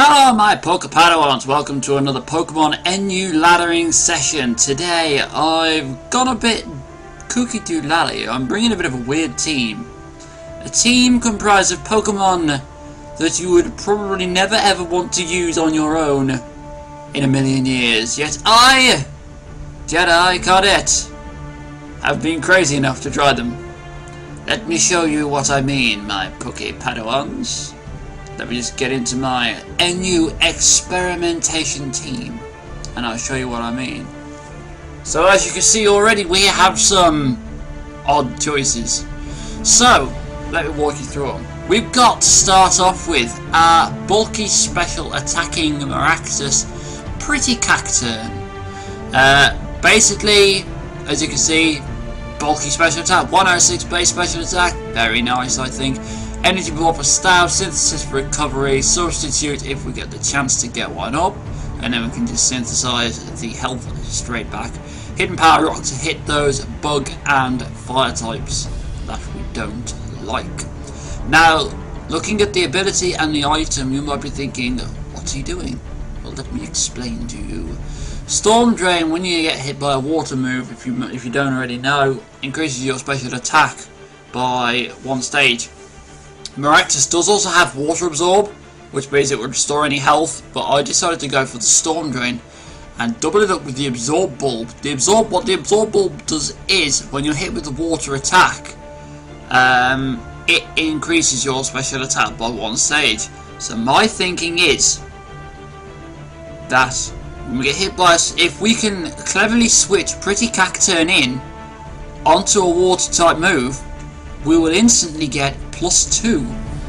Hello my PokePadawans, welcome to another Pokemon NU laddering session. Today I've gone a bit kooky-doo-lally. I'm bringing a bit of a weird team. A team comprised of Pokemon that you would probably never ever want to use on your own in a million years. Yet I, Jedi Cadet, have been crazy enough to try them. Let me show you what I mean, my PokePadawans. Let me just get into my NU experimentation team and I'll show you what I mean. So as you can see already, we have some odd choices. So let me walk you through them. We've got to start off with our bulky special attacking Maractus Pretty Kriketune. Basically, as you can see, bulky special attack, 106 base special attack, very nice I think. Energy ball for stab, synthesis for recovery, substitute if we get the chance to get one up, and then we can just synthesize the health straight back. Hidden power rock to hit those bug and fire types that we don't like. Now, looking at the ability and the item, you might be thinking, what's he doing? Well, let me explain to you. Storm Drain, when you get hit by a water move, if you don't already know, increases your special attack by 1 stage. Maractus does also have Water Absorb, which means it would restore any health, but I decided to go for the Storm Drain and double it up with the Absorb Bulb. What the Absorb Bulb does is, when you're hit with the water attack, it increases your special attack by 1 stage. So my thinking is that when we get hit by us, if we can cleverly switch Pretty Kriketune in onto a water type move, we will instantly get +2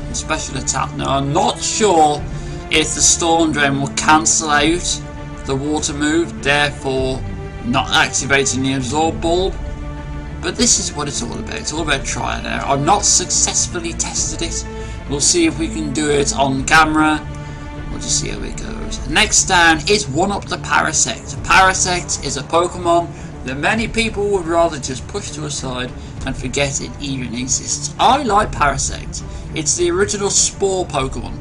in special attack. Now I'm not sure if the Storm Drain will cancel out the water move, therefore not activating the Absorb Bulb, but this is what it's all about. It's all about trial and error. I've not successfully tested it. We'll see if we can do it on camera. We'll just see how it goes. Next down is 1-Up the Parasect. Parasect is a Pokemon that many people would rather just push to a side and forget it even exists. I like Parasect. It's the original Spore Pokemon.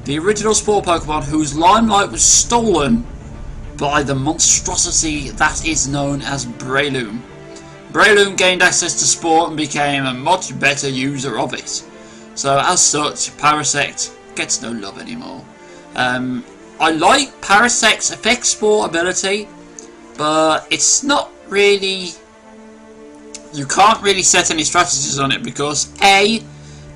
The original Spore Pokemon whose limelight was stolen by the monstrosity that is known as Breloom. Breloom gained access to Spore and became a much better user of it. So as such, Parasect gets no love anymore. I like Parasect's Effect Spore ability, but it's not really... You can't really set any strategies on it because A,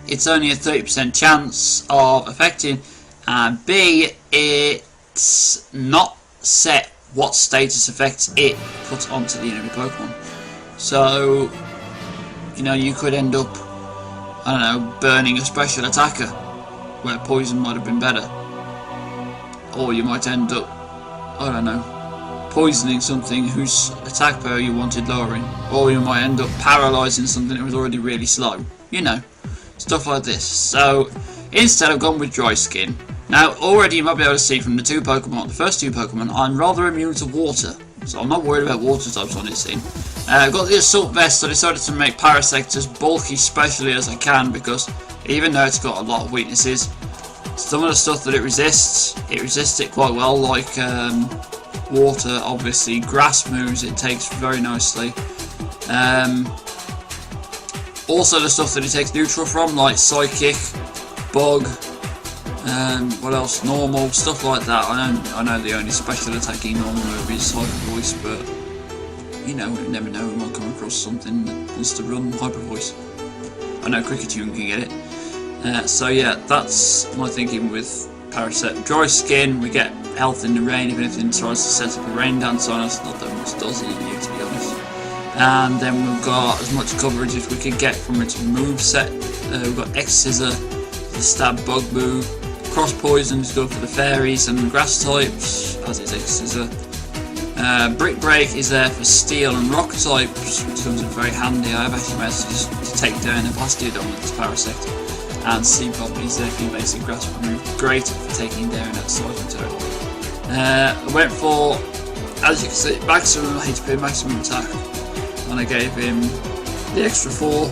it's only a 30% chance of affecting, and B, it's not set what status effects it puts onto the enemy Pokemon. So, you know, you could end up, I don't know, burning a special attacker where poison might have been better. Or you might end up, I don't know, poisoning something whose attack power you wanted lowering, or you might end up paralysing something that was already really slow, you know, stuff like this. So instead I've gone with Dry Skin. Now already you might be able to see from the the first two Pokemon, I'm rather immune to water, so I'm not worried about water types on this team. I've got the Assault Vest, so I decided to make Parasect as bulky specially as I can, because even though it's got a lot of weaknesses, some of the stuff that it resists it quite well, like water, obviously. Grass moves it takes very nicely. Also the stuff that it takes neutral from, like Psychic, Bug, what else, Normal, stuff like that. I know the only special attacking normal move is Hyper Voice, but you know, we never know, we might come across something that wants to run Hyper Voice. I know Kriketune can get it. So yeah, that's my thinking with Parasect. Dry Skin, we get health in the rain if anything tries to set up a rain dance on us. Not that much does it in you, to be honest. And then we've got as much coverage as we can get from its move set. We've got X-Scissor, the stab bug move. Cross Poison is good for the fairies and grass types, as is X-Scissor. Brick Break is there for steel and rock types, which comes in very handy. I have actually managed to take down the Plastodon with this Parasect. And Seapop is there for your basic grass move, great for taking down that Cyclone turtle. I went for, as you can see, maximum HP, maximum attack, and I gave him the extra 4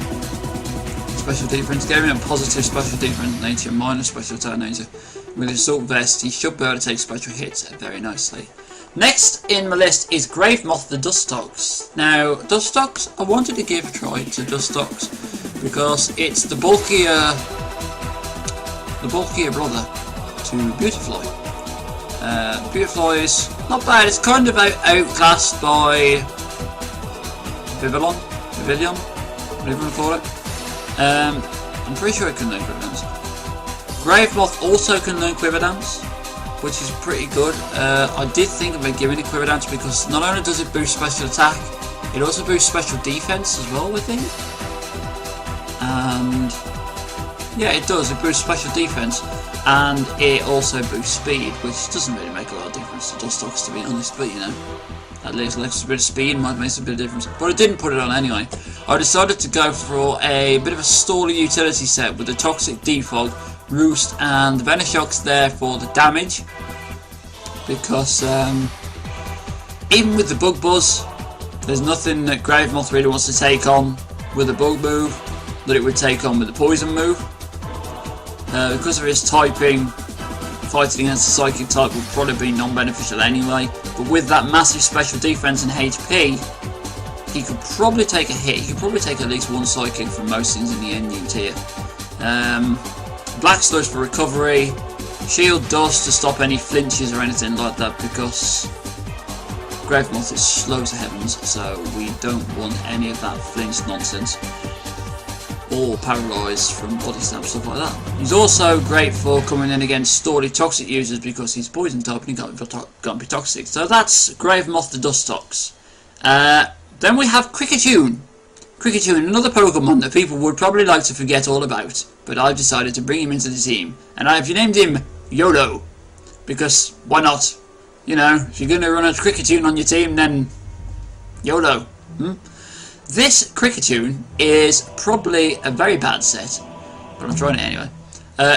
special defense, gave him a positive special defense nature, minus special attack nature, With his assault vest, he should be able to take special hits very nicely. Next in my list is Gravemoth the Dustox. Now, Dustox, I wanted to give a try to Dustox because it's the bulkier brother to Beautifly. Beautifly is not bad. It's kind of outclassed by Vivillon, whatever you want to call it. I'm pretty sure it can learn Quiver Dance. Gravemoth also can learn Quiver Dance, which is pretty good. I did think about giving it Quiver Dance because not only does it boost special attack, it also boosts special defense as well, I think. And yeah, it does. It boosts special defense, and it also boosts speed, which doesn't really make a lot of difference to Dustox, to be honest. But you know, at least a bit of speed might make a bit of difference. But I didn't put it on anyway. I decided to go for a bit of a stally utility set with the Toxic Defog, Roost, and the Venoshock's there for the damage. Because even with the Bug Buzz, there's nothing that Gravemoth really wants to take on with a Bug move that it would take on with the Poison move. Because of his typing, fighting against the Psychic type would probably be non-beneficial anyway. But with that massive special defense and HP, he could probably take a hit. He could probably take at least one Psychic from most things in the NU tier. Black Sludge for recovery. Shield Dust to stop any flinches or anything like that, because Gravemoth is slow to heavens, so we don't want any of that flinch nonsense. Or paralysed from body stab, stuff like that. He's also great for coming in against stally toxic users because he's poison type and he can't be toxic. So that's Gravemoth the Dustox. Then we have Kriketune. Kriketune, another Pokemon that people would probably like to forget all about, but I've decided to bring him into the team, and I've named him YOLO, because why not? You know, if you're going to run a Kriketune on your team, then YOLO. This Kriketune is probably a very bad set, but I'm trying it anyway.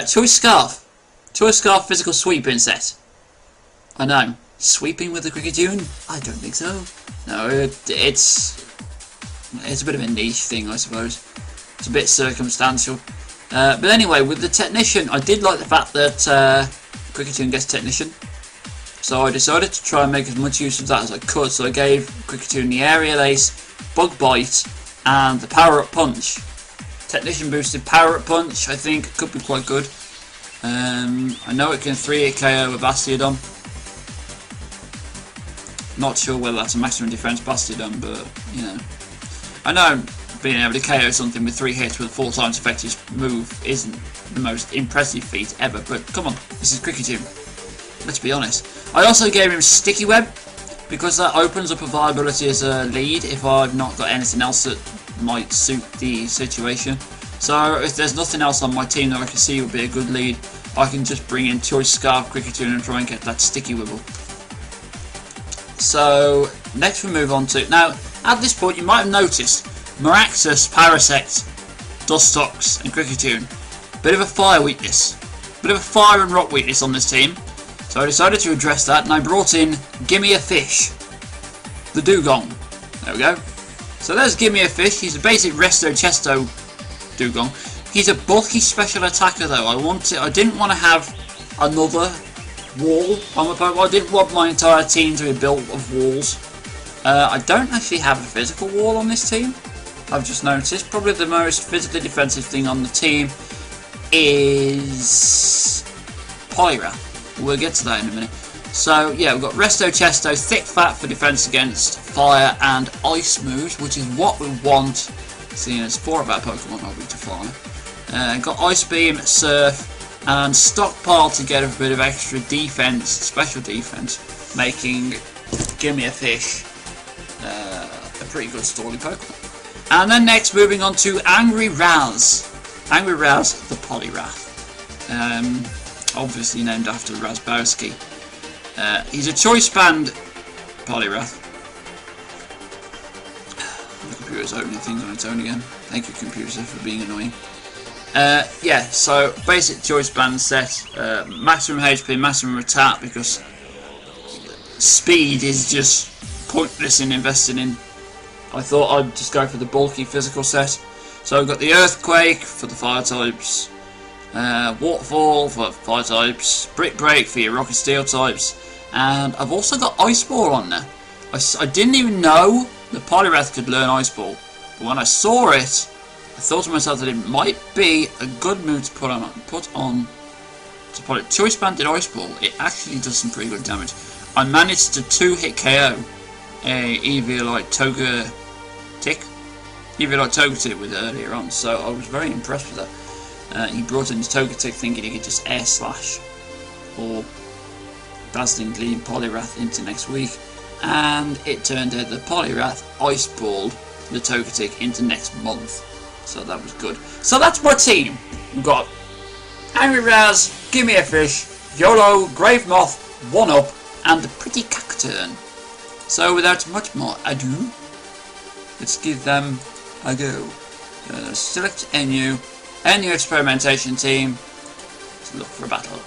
Choice Scarf. Choice Scarf physical sweeping set. I know, sweeping with the Kriketune? I don't think so. No, it's a bit of a niche thing, I suppose. It's a bit circumstantial. But anyway, with the Technician, I did like the fact that Kriketune gets Technician. So I decided to try and make as much use of that as I could. So I gave Kriketune the Aerial Ace, Bug Bite, and the Power Up Punch. Technician boosted Power Up Punch, I think, could be quite good. I know it can 3-hit KO with Bastiodon. Not sure whether that's a maximum defense Bastiodon, but you know. I know being able to KO something with 3 hits with a 4 times effective move isn't the most impressive feat ever, but come on, this is Kriketune. Let's be honest. I also gave him Sticky Web, because that opens up a viability as a lead if I've not got anything else that might suit the situation. So if there's nothing else on my team that I can see would be a good lead, I can just bring in Choice Scarf Kriketune and try and get that Sticky Wibble. So next we move on to, now at this point you might have noticed Miraxus, Parasect, Dustox and Kriketune. Bit of a fire weakness. Bit of a fire and rock weakness on this team. So I decided to address that, and I brought in Gimme a Fish, the Dugong. There we go. So there's Gimme a Fish. He's a basic Resto Chesto Dugong. He's a bulky special attacker though. I didn't want to have another wall on my Pokemon. I didn't want my entire team to be built of walls. I don't actually have a physical wall on this team. I've just noticed. Probably the most physically defensive thing on the team is Poliwrath. We'll get to that in a minute. So yeah, we've got Resto Chesto, Thick Fat for defense against fire and ice moves, which is what we want, seeing as 4 of our Pokemon are weak to fire. Got Ice Beam, Surf, and Stockpile to get a bit of extra defense, special defense, making Gimme a Fish a pretty good stally Pokemon. And then next, moving on to Angry Raz. Angry Raz, the Poliwrath. Obviously named after Razbowski. He's a choice band Poliwrath. The computer's opening things on its own again. Thank you, computer, for being annoying. Yeah, so basic choice band set. Maximum HP, maximum attack, because speed is just pointless in investing in. I thought I'd just go for the bulky physical set. So I've got the Earthquake for the fire types. Waterfall for fire types, Brick Break for your Rocket Steel types, and I've also got Ice Ball on there. I didn't even know the Poliwrath could learn Ice Ball, but when I saw it, I thought to myself that it might be a good move to put on to put it. Choice Banded Ice Ball, it actually does some pretty good damage. I managed to 2-hit KO a Eviolite Togetic with it earlier on, so I was very impressed with that. He brought in his Togetic thinking he could just Air Slash or Dazzling Gleam Poliwrath into next week, and it turned out that Poliwrath Ice Balled the Togetic into next month, so that was good. So that's my team. We've got Angry Raz, Gimme a Fish, YOLO, Grave Moth, 1-Up, and the Pretty Cacturn. So without much more ado, let's give them a go. Select a new experimentation team to look for a battle.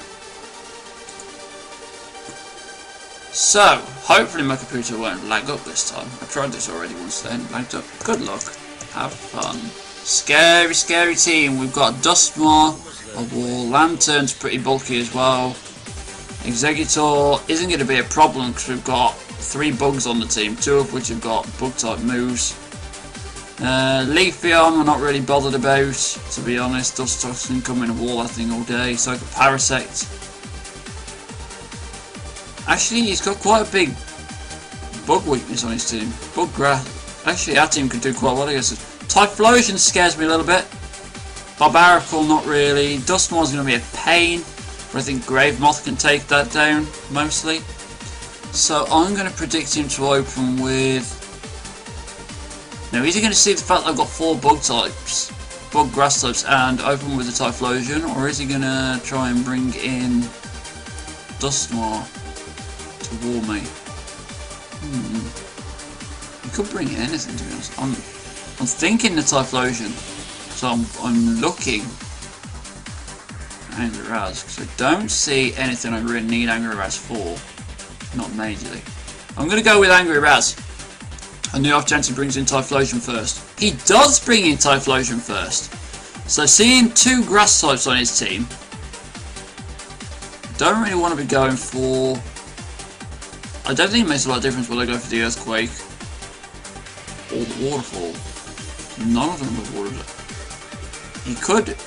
So, hopefully my computer won't lag up this time. I tried this already once then, lagged up. Good luck. Have fun. Scary, scary team. We've got Duskmore, a Wall, Lantern's pretty bulky as well. Executor isn't going to be a problem because we've got 3 bugs on the team, 2 of which have got bug type moves. Leafeon I'm not really bothered about, to be honest. Dustox can come in a wall that thing all day. So I could Parasect. Actually, he's got quite a big bug weakness on his team. Bug grass. Actually, our team could do quite well against it. Typhlosion scares me a little bit. Barbaracle, not really. Duskmore's going to be a pain, but I think Grave Moth can take that down mostly. So I'm going to predict him to open with. Now, is he going to see the fact that I've got 4 bug types, bug grass types, and open with the Typhlosion, or is he going to try and bring in Duskmore to wall me? He could bring in anything, to be honest. I'm thinking the Typhlosion, so I'm looking Angry Raz, because I don't see anything I really need Angry Raz for, not majorly. I'm going to go with Angry Raz. And the off chance he brings in Typhlosion first. He does bring in Typhlosion first. So seeing 2 grass types on his team, don't really want to be going for. I don't think it makes a lot of difference whether I go for the Earthquake or the Waterfall. None of them are water.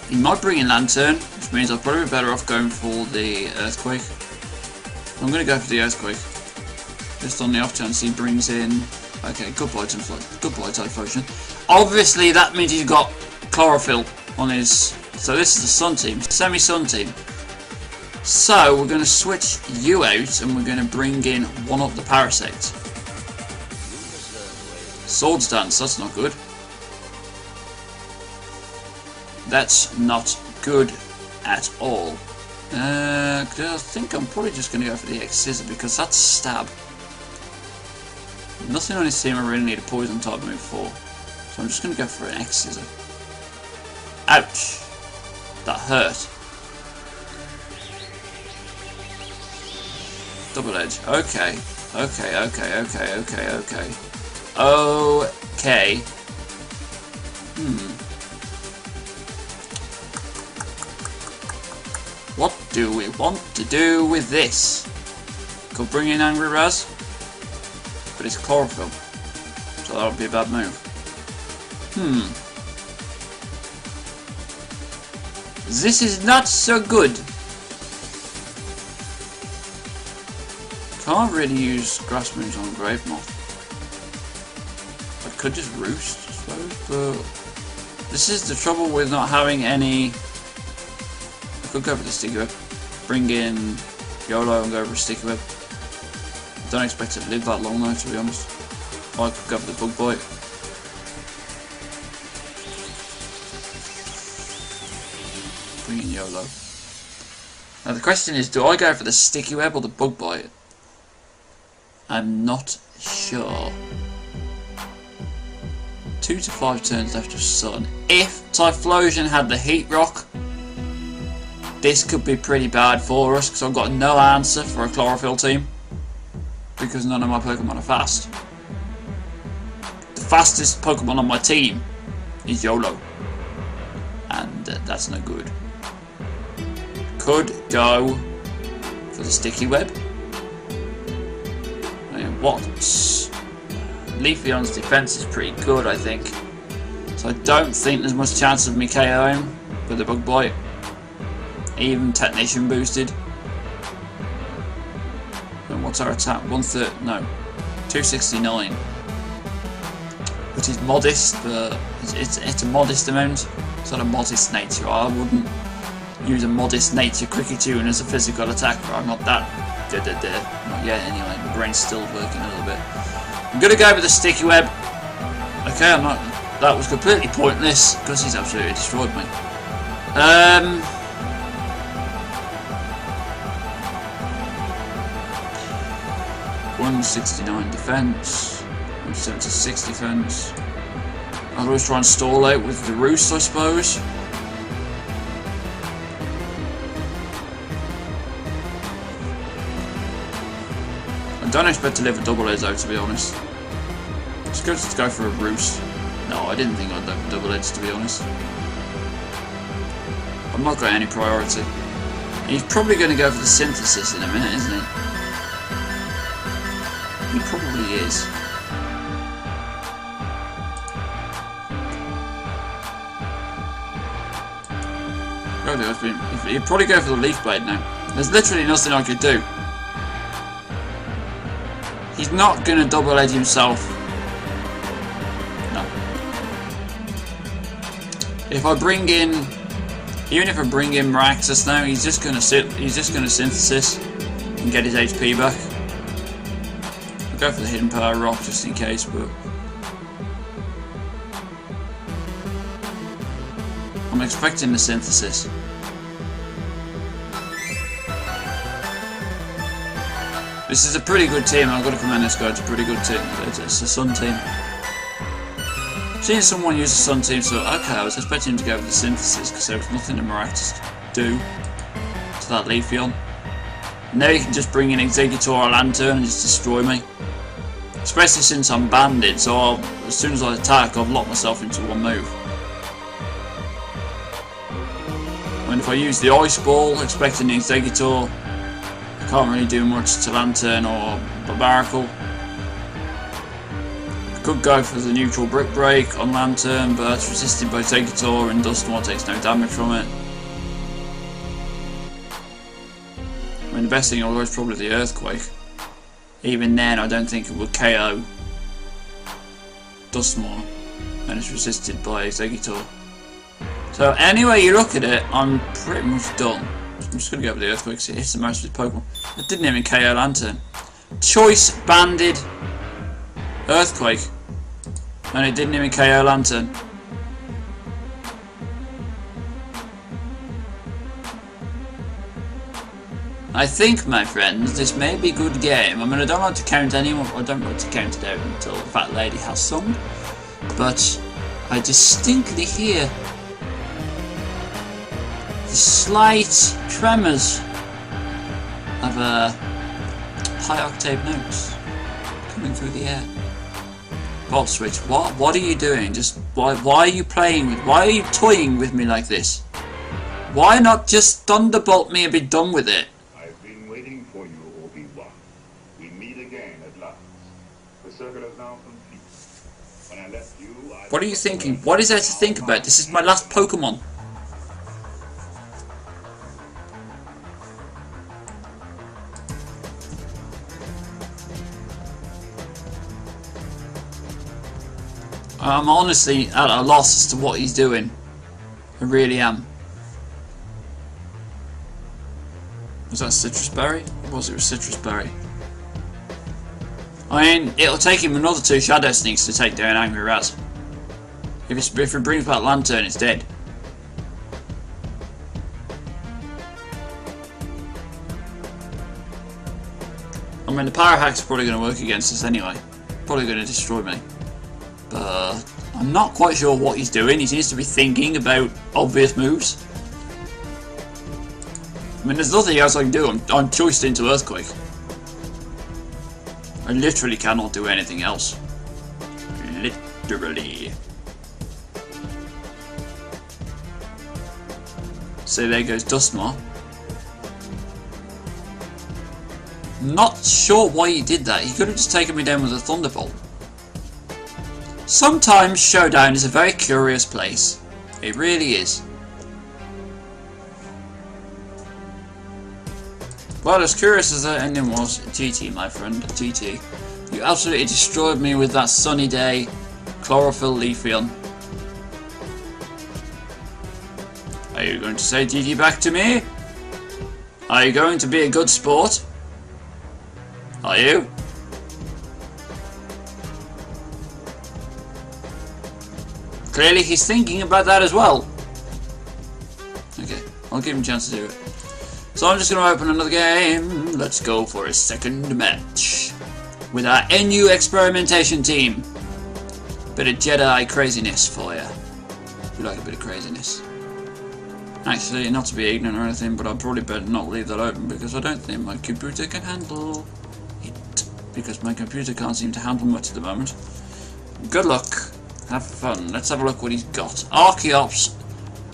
He might bring in Lantern, which means I'll probably be better off going for the Earthquake. I'm going to go for the Earthquake. Just on the off chance he brings in. Okay, goodbye Typhlosion. Obviously that means he's got Chlorophyll on his. So this is the Sun team, Semi-Sun team. So we're going to switch you out and we're going to bring in 1-Up the Parasect. Swords Dance, that's not good. That's not good at all. I think I'm probably just going to go for the X-Scissor because that's Stab. Nothing on his team I really need a poison type move for, so I'm just going to go for an X-Scissor. Ouch! That hurt. Double Edge. Okay. Okay. What do we want to do with this? Could bring in Angry Raz, but it's Chlorophyll, so that would be a bad move. This is not so good. Can't really use grass moves on Grave Moth. I could just Roost, I suppose, but this is the trouble with not having any. I could go for the Sticky Web, bring in YOLO and go for a Sticky Web. Don't expect it to live that long though, to be honest. Or I could go for the Bug Bite. Bring in YOLO. Now the question is, do I go for the Sticky Web or the Bug Bite? I'm not sure. 2 to 5 turns left of Sun. If Typhlosion had the Heat Rock, this could be pretty bad for us because I've got no answer for a Chlorophyll team. Because none of my Pokemon are fast. The fastest Pokemon on my team is YOLO. And that's no good. could go for the sticky web. I mean, what? Leafeon's defense is pretty good, I think. So I don't think there's much chance of me KOing with the bug bite. Even technician boosted. And what's our attack? 130? No, 269. Which is modest, but it's a modest amount. It's not a modest nature. I wouldn't use a modest nature Kriketune as a physical attacker. I'm not that. Not yet, anyway. My brain's still working a little bit. I'm gonna go with the sticky web. Okay, I'm not. That was completely pointless because he's absolutely destroyed me. 169 defense, 176 defense. I'll always try and stall out with the roost, I suppose. I don't expect to live a double edge though, to be honest. It's good to go for a roost. No, I didn't think I'd live a double edge, to be honest. I've not got any priority. He's probably going to go for the synthesis in a minute, isn't he? He probably is. He'd probably go for the leaf blade now. There's literally nothing I could do. He's not going to double edge himself. No. If I bring in, even if I bring in Miraxus now, he's just going to synthesis and get his HP back. I'll go for the hidden power rock just in case, but I'm expecting the synthesis. This is a pretty good team. I've got to commend this guy. It's a pretty good team. It's a Sun team. I've seen someone use a Sun team, so okay, I was expecting him to go with the synthesis because there was nothing in Miraculous to do to that Leafeon. Now he can just bring in Exeggutor or Lantern and just destroy me. Especially since I'm banded, so as soon as I attack, I've locked myself into one move. And if I use the Ice Ball, expecting the Exeggutor, I can't really do much to Lantern or Barbaracle. I could go for the neutral Brick Break on Lantern, but it's resisted by Exeggutor and Duskmore takes no damage from it. I mean, the best thing is probably the Earthquake. Even then, I don't think it would KO Duskmore, and it's resisted by Exeggutor. So anyway you look at it, I'm pretty much done. I'm just going to go with the Earthquake because it hits the most of his Pokemon. It didn't even KO Lantern. Choice banded Earthquake, and it didn't even KO Lantern. I think, my friends, this may be a good game. I mean, I don't like to count anyone. I don't like to count it out until the fat lady has sung. But I distinctly hear the slight tremors of high octave notes coming through the air. Volt Switch, what are you doing? Just why are you playing with? Why are you toying with me like this? Why not just thunderbolt me and be done with it? I've been waiting for you, Obi-Wan. We meet again at last. The circle is now complete. When I left you, What are you thinking? What is there to think about? This is my last Pokemon. I'm honestly at a loss as to what he's doing. I really am. Was that Citrus Berry? Or was it a Citrus Berry? I mean, it'll take him another 2 Shadow Sneaks to take down Angry Raz. If it brings back Lantern, it's dead. I mean, the Power Hack's probably going to work against us anyway. Probably going to destroy me. But I'm not quite sure what he's doing. He seems to be thinking about obvious moves. I mean, there's nothing else I can do. I'm choiced into Earthquake. I literally cannot do anything else. Literally. So there goes Duskmore. Not sure why he did that. He could have just taken me down with a thunderbolt. Sometimes Showdown is a very curious place. It really is. Well, as curious as that ending was, GT, my friend, GT. You absolutely destroyed me with that sunny day, chlorophyll Leafeon. Are you going to say GT back to me? Are you going to be a good sport? Are you? Clearly he's thinking about that as well. Okay, I'll give him a chance to do it. So I'm just going to open another game. Let's go for a second match with our NU experimentation team. Bit of Jedi craziness for you. You like a bit of craziness. Actually, not to be ignorant or anything, but I'd probably better not leave that open because I don't think my computer can handle it. Because my computer can't seem to handle much at the moment. Good luck. Have fun. Let's have a look what he's got. Archeops.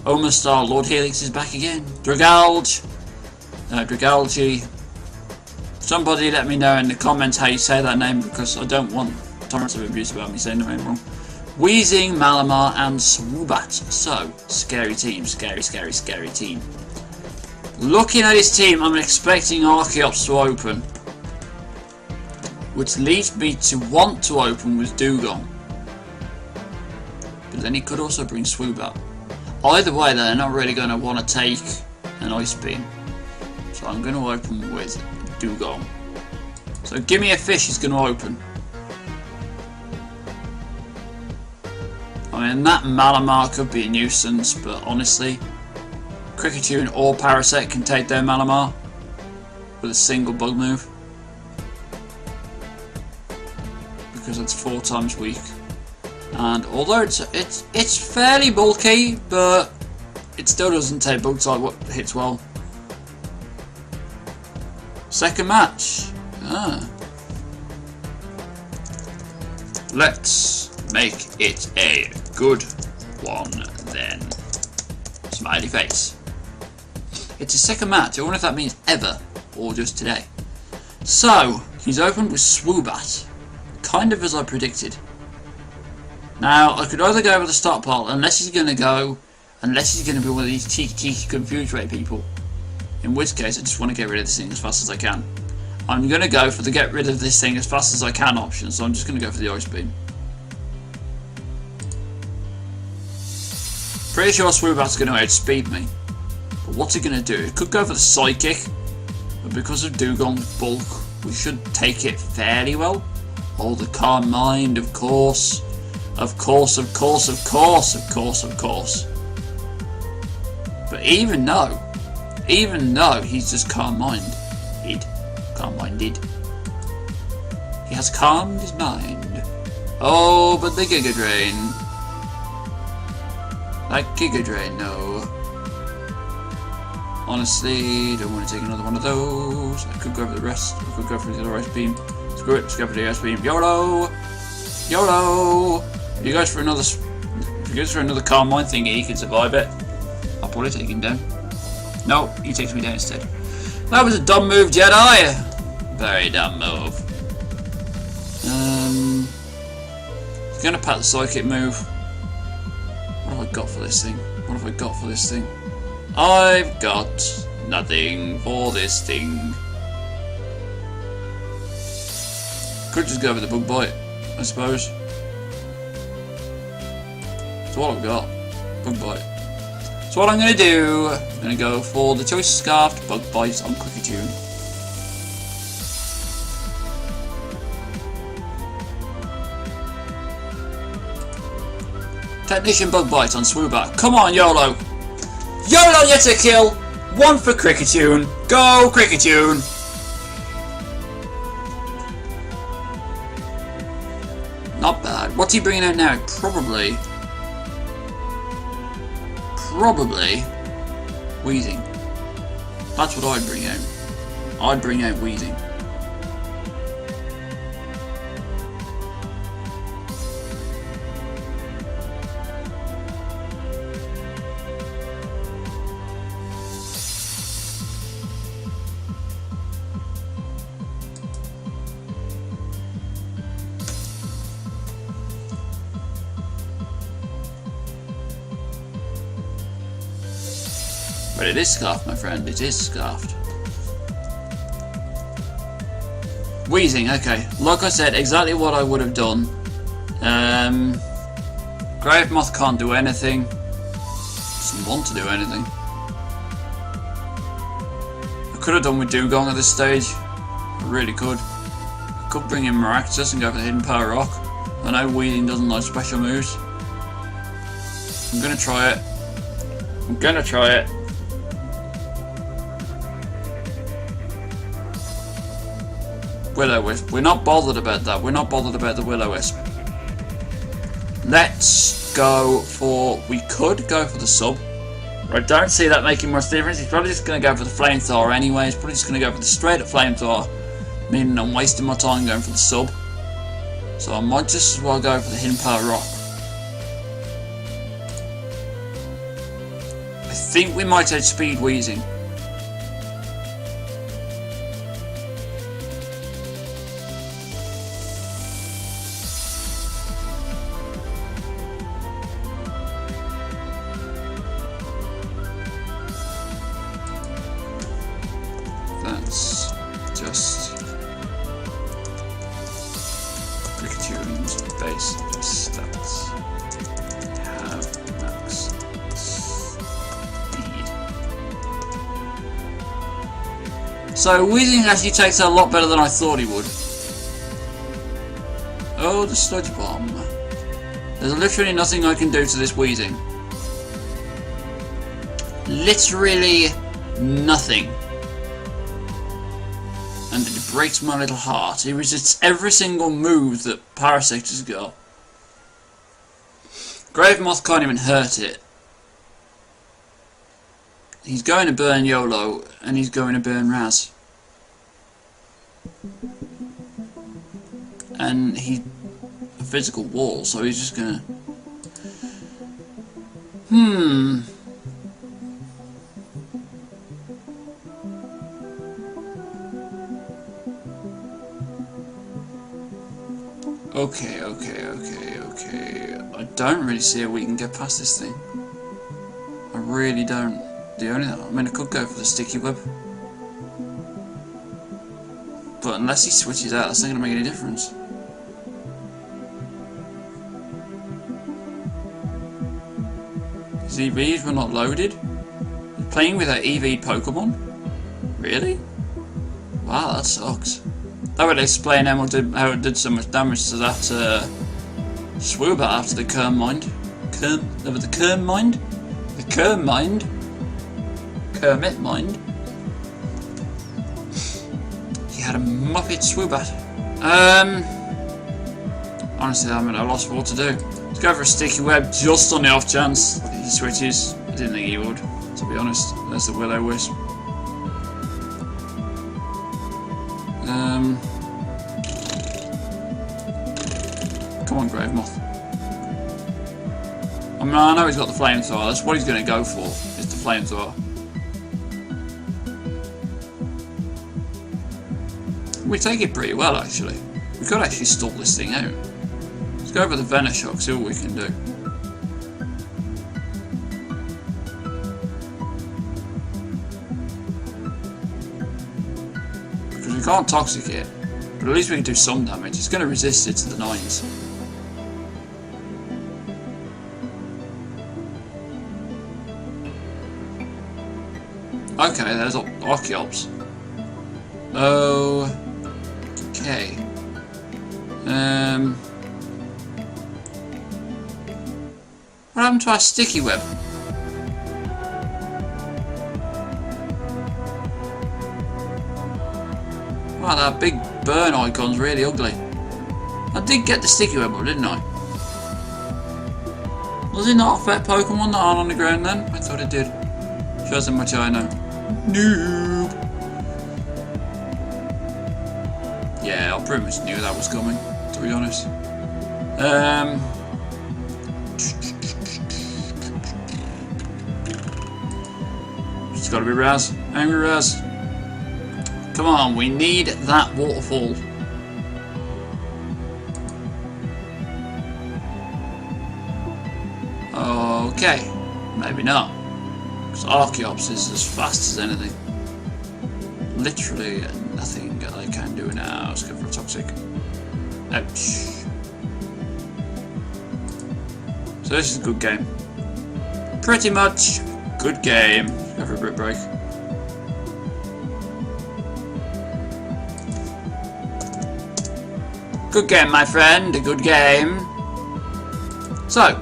Omastar. Lord Helix is back again. Dragalge. Dragalge. Somebody let me know in the comments how you say that name because I don't want torrents of abuse about me saying the name wrong. Weezing, Malamar and Swoobat. So, scary team. Scary team. Looking at his team, I'm expecting Archeops to open. Which leads me to want to open with Dugong. But then he could also bring Swoobat. Either way, they're not really going to want to take an Ice Beam. So I'm going to open with Dugong. So give me a fish he's going to open. I mean, that Malamar could be a nuisance, but honestly, Kriketune or Parasect can take their Malamar with a single bug move. Because it's 4 times weak. And although it's fairly bulky, but it still doesn't take bug type what hits well. Second match. Let's make it a good one then. Smiley face. It's a second match. I wonder if that means ever or just today. So he's opened with Swoobat, kind of as I predicted. Now I could either go with the stockpile unless he's going to be one of these cheeky confused rate people. In which case I just want to get rid of this thing as fast as I can. I'm going to go for the get rid of this thing as fast as I can option, so I'm just going to go for the Ice Beam. Pretty sure Swoobat's going to outspeed me. But what's he going to do? It could go for the Psychic, but because of Dugong's bulk, we should take it fairly well. Oh, the Calm Mind, of course. Of course. But even though he's just calm-minded, he has calmed his mind. Oh, but the Giga Drain. That Giga Drain, no. Honestly, don't want to take another one of those. I could go for the rest. I could go for the other Ice Beam. Screw it, let's go for the Ice Beam. YOLO! If he goes for another Calm Mind thingy, he can survive it. I'll probably take him down. No, he takes me down instead. That was a dumb move, Jedi. Very dumb move. He's gonna pat the Psychic move. What have I got for this thing? I've got nothing for this thing. Could just go with the Bug Bite, I suppose. That's what I've got. Bug Bite. So what I'm going to do, I'm going to go for the Choice Scarfed Bug Bite on Kriketune. Technician Bug Bite on Swoobat. Come on, YOLO! YOLO gets a kill! 1 for Kriketune. Go Kriketune! Not bad. What's he bringing out now? Probably Weezing. That's what I'd bring out. I'd bring out Weezing. But it is scarfed, my friend. It is scarfed. Wheezing, okay. Like I said, exactly what I would have done. Grave Moth can't do anything. Doesn't want to do anything. I could have done with Dugong at this stage. I really could. I could bring in Miraculous and go for the Hidden Power Rock. I know Wheezing doesn't like special moves. I'm gonna try it. I'm gonna try it. Will-O-Wisp. We're not bothered about that. We're not bothered about the Will-O-Wisp. Let's go for... We could go for the sub. I don't see that making much difference. He's probably just going to go for the Flamethrower anyway. He's probably just going to go for the straight up Flamethrower. Meaning I'm wasting my time going for the sub. So I might just as well go for the Hidden Power Rock. I think we might outspeed Wheezing. That's just Krikatune's base stats. Have max speed. So Wheezing actually takes that a lot better than I thought he would. Oh, the Sludge Bomb. There's literally nothing I can do to this Wheezing. Literally nothing. And it breaks my little heart. He resists every single move that Parasector's got. Grave Moth can't even hurt it. He's going to burn YOLO, and he's going to burn Raz. And he's a physical wall, so he's just gonna... Okay. I don't really see how we can get past this thing. I really don't. I mean, I could go for the Sticky Web. But unless he switches out, that's not going to make any difference. His EVs were not loaded? He's playing with our EV'd Pokemon? Really? Wow, that sucks. That would explain how it did so much damage to that Swoobat after the Kerm Mind. The Kerm Mind? The Kerm Mind? Kermit Mind? He had a Muppet Swoobat. Honestly, I'm at a loss for what to do. Let's go for a Sticky Web just on the off chance he switches. I didn't think he would, to be honest. There's the Will-O-Wisp. Come on, Grave Moth. I mean, I know he's got the Flamethrower. That's what he's going to go for, is the Flamethrower. We take it pretty well, actually. We could actually stall this thing out. Let's go for the Venoshock, see what we can do. Because we can't Toxic it, but at least we can do some damage. It's going to resist it to the 9s. Okay, there's Archeops. Okay. What happened to our Sticky Web? Wow, that big burn icon's really ugly. I did get the Sticky Web, didn't I? Was it not a pet Pokemon that aren't on the ground then? I thought it did. Shows how much I know. Noob! Yeah, I pretty much knew that was coming, to be honest. It's gotta be Raz. Angry Raz. Come on, we need that waterfall. Okay, maybe not. Because Archeops is as fast as anything. Literally nothing I can do now. Let's go for a Toxic. Ouch. So this is a good game. Pretty much good game. Go for a Brit Break. Good game, my friend. A good game. So,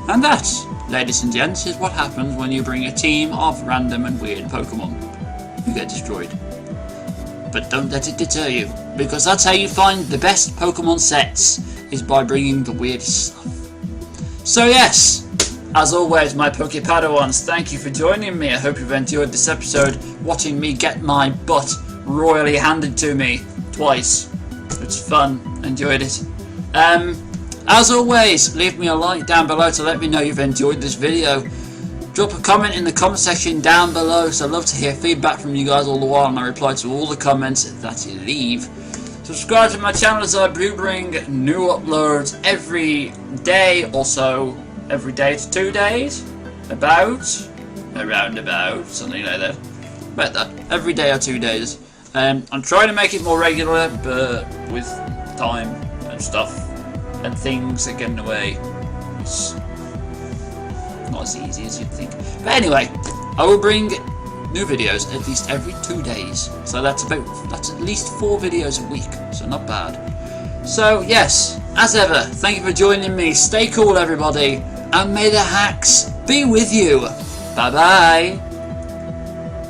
and that, ladies and gents, is what happens when you bring a team of random and weird Pokemon. You get destroyed. But don't let it deter you, because that's how you find the best Pokemon sets, is by bringing the weird stuff. So yes, as always, my PokePadawans, thank you for joining me. I hope you've enjoyed this episode, watching me get my butt royally handed to me twice. It's fun, enjoyed it. As always, leave me a like down below to let me know you've enjoyed this video. Drop a comment in the comment section down below, because I love to hear feedback from you guys all the while, and I reply to all the comments that you leave. Subscribe to my channel, as I do bring new uploads every day or so. Every day to 2 days? Around about, something like that. About that. Every day or 2 days. I'm trying to make it more regular, but with time and stuff and things that get in the way, it's not as easy as you'd think. But anyway, I will bring new videos at least every 2 days. So that's at least 4 videos a week. So not bad. So yes, as ever, thank you for joining me. Stay cool, everybody, and may the hacks be with you. Bye bye.